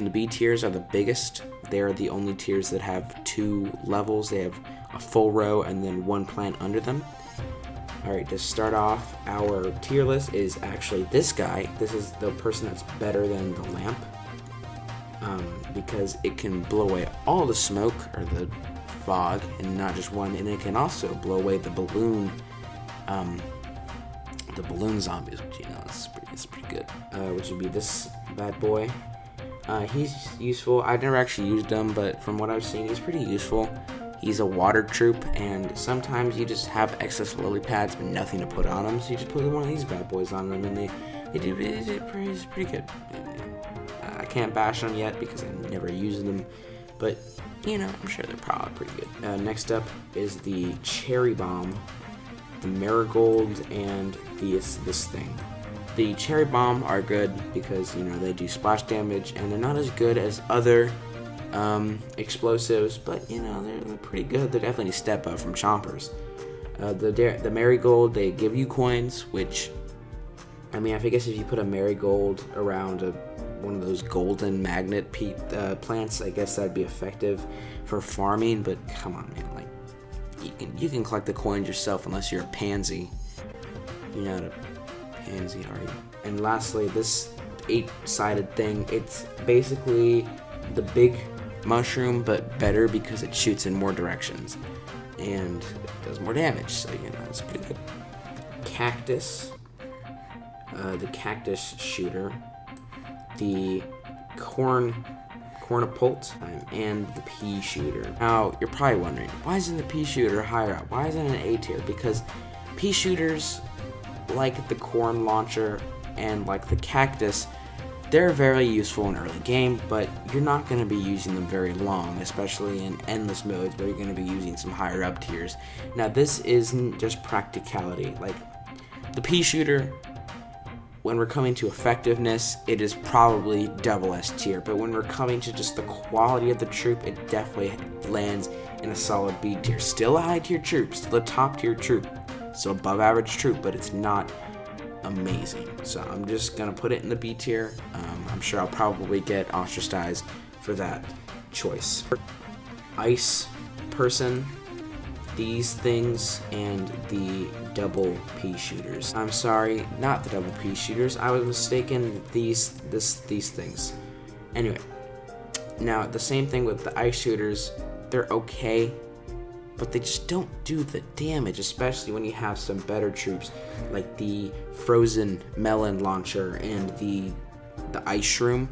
the B tiers are the biggest. They're the only tiers that have 2 levels. They have a full row and then 1 plant under them. Alright, to start off, our Tearless is actually this guy. This is the person that's better than the lamp. Because it can blow away all the smoke, or the fog, and not just one. And it can also blow away the balloon zombies, which, you know, is pretty good. Which would be this bad boy. He's useful. I've never actually used him, but from what I've seen, he's pretty useful. He's a water troop, and sometimes you just have excess lily pads but nothing to put on them, so you just put one of these bad boys on them, and they do pretty good. I can't bash them yet because I never used them, but you know, I'm sure they're probably pretty good. Next up is the cherry bomb, the marigold, and this thing. The cherry bomb are good because, you know, they do splash damage, and they're not as good as other explosives, but you know, they're pretty good. They're definitely a step up from chompers. The marigold, they give you coins, which, I mean, I guess if you put a marigold around one of those golden magnet plants, I guess that'd be effective for farming. But come on, man, like you can collect the coins yourself unless you're a pansy. You're not a pansy, are you? And lastly, this 8-sided thing, it's basically the big mushroom but better because it shoots in more directions and does more damage, so you know, it's pretty good. Cactus, the cactus shooter, the cornapult, and the pea shooter. Now you're probably wondering, why isn't the pea shooter higher up? Why isn't it an A tier? Because pea shooters, like the corn launcher and like the cactus, they're very useful in early game, but you're not going to be using them very long, especially in endless modes where you're going to be using some higher up tiers. Now this isn't just practicality. Like the pea shooter, when we're coming to effectiveness, it is probably double S tier, but when we're coming to just the quality of the troop, it definitely lands in a solid B tier. Still a high tier troop, still a top tier troop, so above average troop, but it's not amazing. So I'm just gonna put it in the B tier. I'm sure I'll probably get ostracized for that choice. Ice person, these things, and the double pea shooters. I'm sorry, not the double pea shooters. I was mistaken. These things. Anyway, now the same thing with the ice shooters. They're okay, but they just don't do the damage, especially when you have some better troops like the frozen melon launcher and the ice shroom.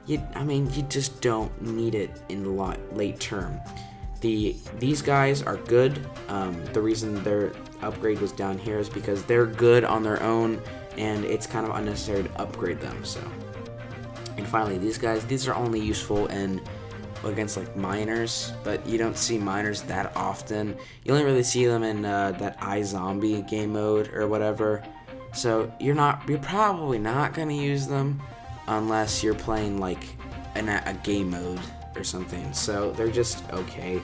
You just don't need it in the late term. These guys are good. The reason their upgrade was down here is because they're good on their own, and it's kind of unnecessary to upgrade them. So, and finally, these are only useful against like miners, but you don't see miners that often. You only really see them in that iZombie game mode or whatever. So you're probably not gonna use them unless you're playing like a game mode or something. So they're just okay.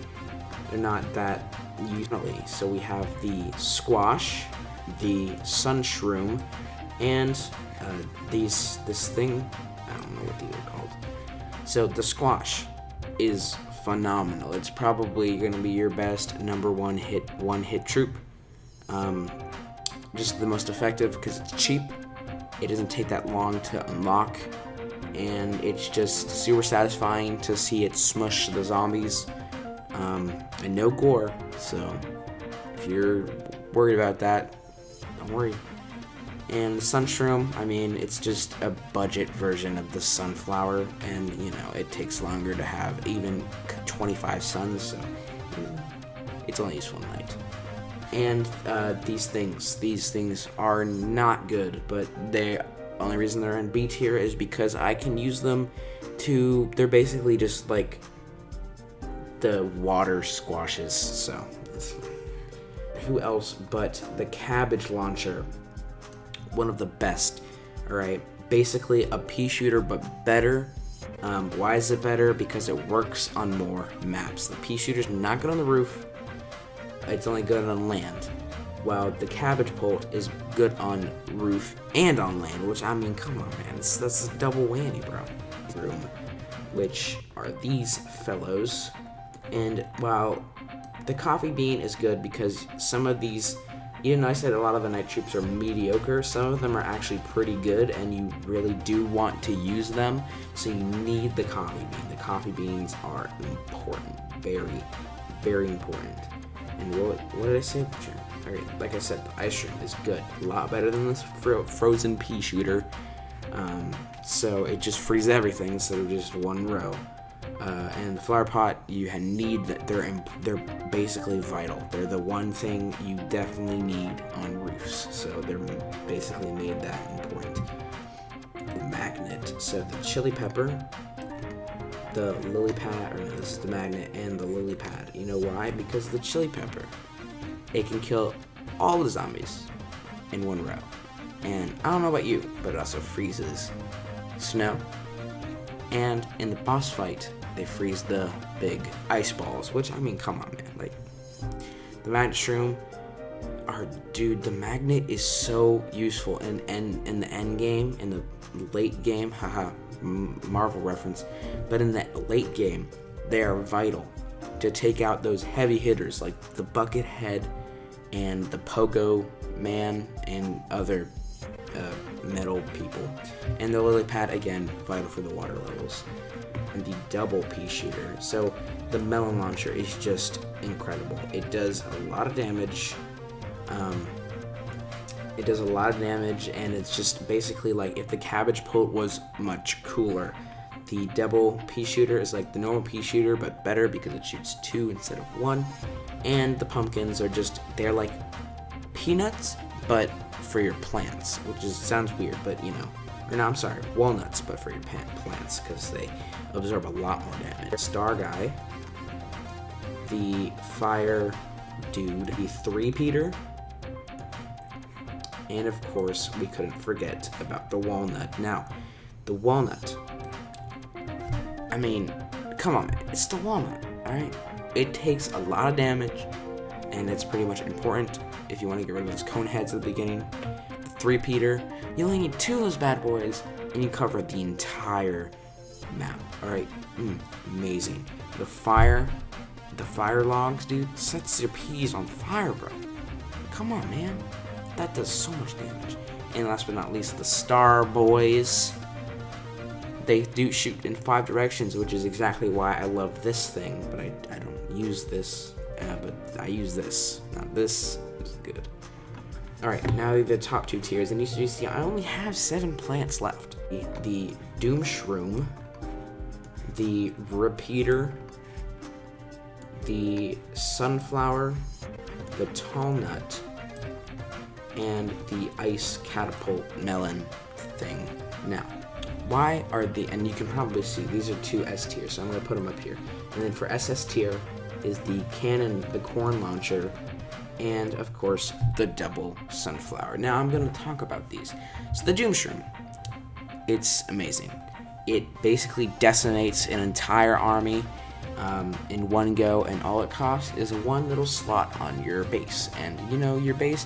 They're not that usually. So we have the squash, the sunshroom, and this thing. I don't know what these are called. So the squash is phenomenal. It's probably going to be your best number one hit troop. Just the most effective because it's cheap. It doesn't take that long to unlock, and it's just super satisfying to see it smush the zombies. And no gore, so if you're worried about that, don't worry. And the sunshroom, I mean, it's just a budget version of the sunflower, and you know, it takes longer to have even 25 suns, so it's only useful at night. And these things are not good, but the only reason they're in B tier is because I can use them they're basically just like the water squashes. So who else but the Cabbage Launcher, one of the best. Alright, basically a pea shooter but better. Why is it better? Because it works on more maps. The pea shooter's not good on the roof, it's only good on land, while the cabbage bolt is good on roof and on land, which, I mean, come on, man, that's a double whammy, bro. which are these fellows. And while the coffee bean is good because some of these, even though I said a lot of the night troops are mediocre, some of them are actually pretty good, and you really do want to use them, so you need the coffee bean. The coffee beans are important, very, very important. And what did I say? Alright, like I said, the ice shrimp is good, a lot better than this frozen pea shooter. So it just freezes everything instead of just one row. And the flower pot, you need that. They're basically vital. They're the one thing you definitely need on roofs. So they're basically made that important. The magnet. So the chili pepper, the lily pad, or no, this is the magnet and the lily pad. You know why? Because the chili pepper, it can kill all the zombies in one row. And I don't know about you, but it also freezes snow. And in the boss fight, they freeze the big ice balls, which, I mean, come on, man. Like, the magnet shroom, dude, the magnet is so useful in the end game, in the late game, haha, Marvel reference, but in the late game, they are vital to take out those heavy hitters like the bucket head and the pogo man and other metal people. And the lily pad, again, vital for the water levels. And the double pea shooter. So the melon launcher is just incredible. It does a lot of damage. And it's just basically like if the cabbage pult was much cooler. The double pea shooter is like the normal pea shooter, but better because it shoots 2 instead of 1. And the pumpkins are they're like peanuts, but for your plants, which sounds weird, but you know. Or no, I'm sorry, walnuts, but for your plants, because they absorb a lot more damage. Star guy, the fire dude, the 3-peater, and of course, we couldn't forget about the walnut. Now, the walnut, I mean, come on, man, it's the walnut, alright? It takes a lot of damage, and it's pretty much important if you want to get rid of those cone heads at the beginning. 3-peater, you only need 2 of those bad boys, and you cover the entire map. Alright, amazing. The fire logs, dude, sets your peas on fire, bro. Come on, man. That does so much damage. And last but not least, the star boys. They do shoot in 5 directions, which is exactly why I love this thing, but I don't use this, but I use this. Now this is good. Alright, now the top 2 tiers, and you see I only have 7 plants left. The Doom Shroom, the Repeater, the Sunflower, the Tall Nut, and the Ice Catapult Melon thing. Now, why are and you can probably see, these are 2 S tiers, so I'm going to put them up here. And then for SS tier is the cannon, the corn launcher, and of course the double sunflower. Now I'm going to talk about these. So the Doom Shroom, it's amazing. It basically decimates an entire army in one go, and all it costs is 1 little slot on your base. And you know, your base,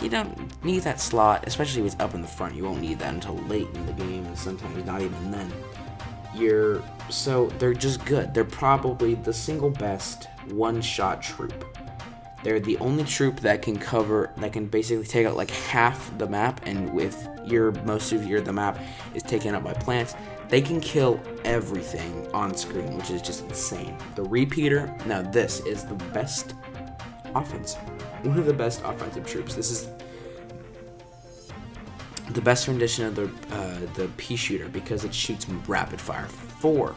you don't need that slot, especially if it's up in the front. You won't need that until late in the game, and sometimes not even then. So they're just good. They're probably the single best one-shot troop. They're the only troop that can basically take out like half the map, and with most of the map is taken up by plants, they can kill everything on screen, which is just insane. The Repeater, now this is the best offensive, one of the best offensive troops. This is the best rendition of the pea shooter because it shoots rapid fire. 4,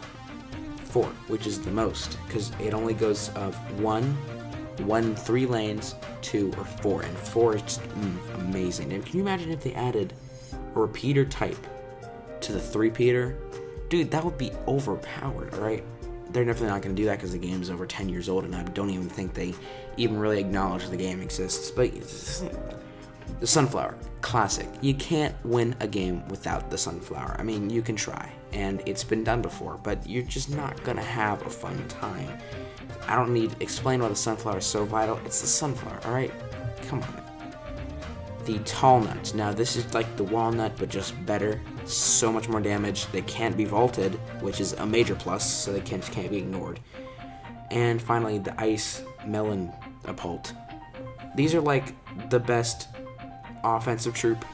which is the most, because it only goes of 1, 3 lanes, 2, or 4, and 4 is just amazing. And can you imagine if they added a repeater type to the 3-peater? Dude, that would be overpowered, alright? They're definitely not going to do that because the game is over 10 years old, and I don't even think they even really acknowledge the game exists. But the Sunflower, classic. You can't win a game without the Sunflower. I mean, you can try, and it's been done before, but you're just not going to have a fun time. I don't need to explain why the Sunflower is so vital. It's the Sunflower, alright? Come on. the Tall Nut. Now this is like the Walnut, but just better. So much more damage. They can't be vaulted, which is a major plus, so they can't be ignored. And finally, the Ice Melon Upult. These are like the best offensive troop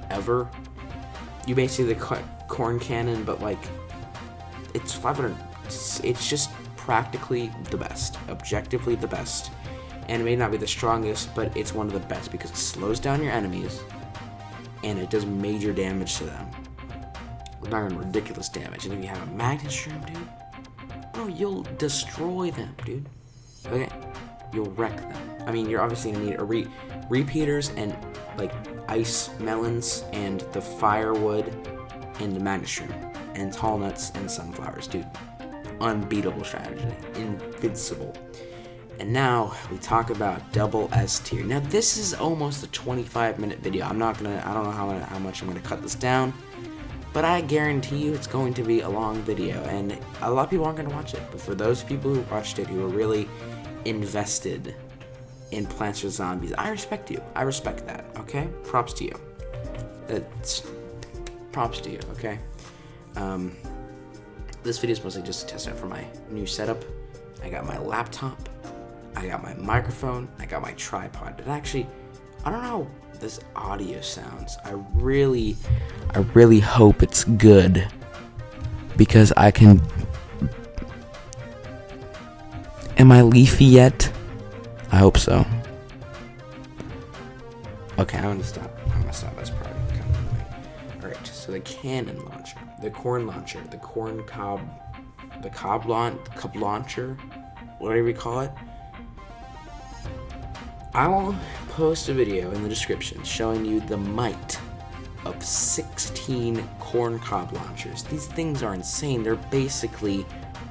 ever. You basically the corn cannon, but like it's 500. It's just practically the best, objectively the best. And it may not be the strongest, but it's one of the best because it slows down your enemies and it does major damage to them. We're talking ridiculous damage. And if you have a magnet shroom, dude, bro, you'll destroy them, dude. Okay, you'll wreck them. I mean, you're obviously gonna need a repeaters and like ice melons and the firewood and the magnet shroom and tall nuts and sunflowers, dude. Unbeatable strategy, invincible. And now we talk about double S tier. Now this is almost a 25-minute video. I don't know how much I'm gonna cut this down, but I guarantee you it's going to be a long video, and a lot of people aren't gonna watch it. But for those people who watched it, who were really invested in Plants vs Zombies, I respect you. I respect that. Okay, props to you. Props to you. Okay. This video is mostly just a test out for my new setup. I got my laptop, I got my microphone, I got my tripod. But actually, I don't know how this audio sounds. I really hope it's good because I can. Am I leafy yet? I hope so. Okay, I'm gonna stop. That's probably kind of annoying. Alright, so the cannon launcher, the corn launcher, the cob launcher, whatever you call it. I will post a video in the description showing you the might of 16 corn cob launchers. These things are insane. They're basically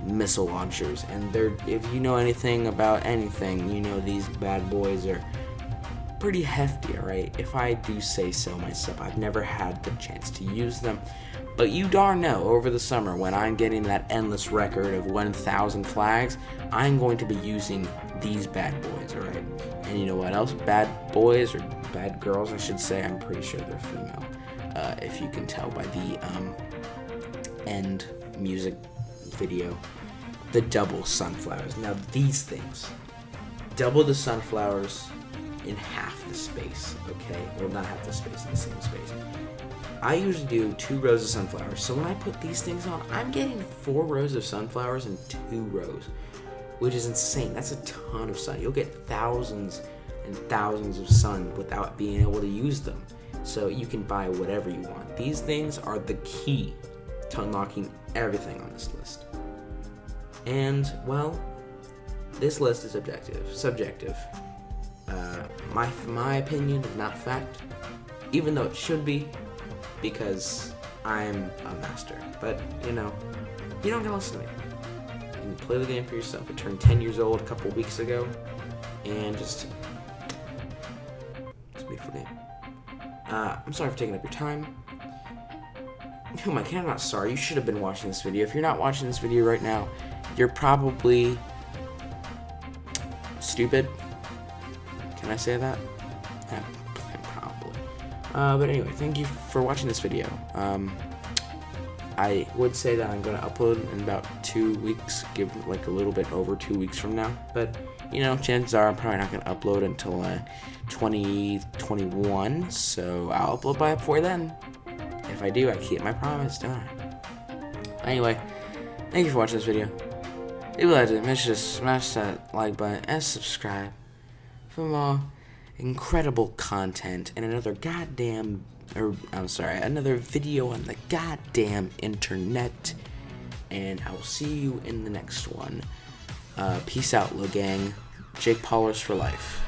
missile launchers, and if you know anything about anything, you know these bad boys are pretty hefty, alright? If I do say so myself. I've never had the chance to use them, but you darn know over the summer when I'm getting that endless record of 1,000 flags, I'm going to be using these bad boys, alright? And you know what else? Bad boys, or bad girls I should say, I'm pretty sure they're female, if you can tell by the end music video. The double sunflowers. Now these things double the sunflowers in half the space, okay? Well, not half the space, in the same space. I usually do 2 rows of sunflowers, so when I put these things on, I'm getting 4 rows of sunflowers and 2 rows, which is insane. That's a ton of sun. You'll get thousands and thousands of sun without being able to use them. So you can buy whatever you want. These things are the key to unlocking everything on this list. And, well, this list is subjective. My opinion is not fact, even though it should be, because I'm a master. But, you know, you don't gotta listen to me. You can play the game for yourself. It turned 10 years old a couple weeks ago, and it's a beautiful game. I'm sorry for taking up your time. Oh my God, I'm not sorry. You should have been watching this video. If you're not watching this video right now, you're probably stupid. Can I say that? Yeah, probably. But anyway, thank you for watching this video. I would say that I'm going to upload in about 2 weeks, give like a little bit over 2 weeks from now. But, you know, chances are I'm probably not going to upload until 2021. So I'll upload by before then. If I do, I keep my promise, don't I? Anyway, thank you for watching this video. If you liked it, make sure to smash that like button and subscribe for more incredible content and another another video on the goddamn internet. And I will see you in the next one. Peace out, little gang. Jake Paulers for life.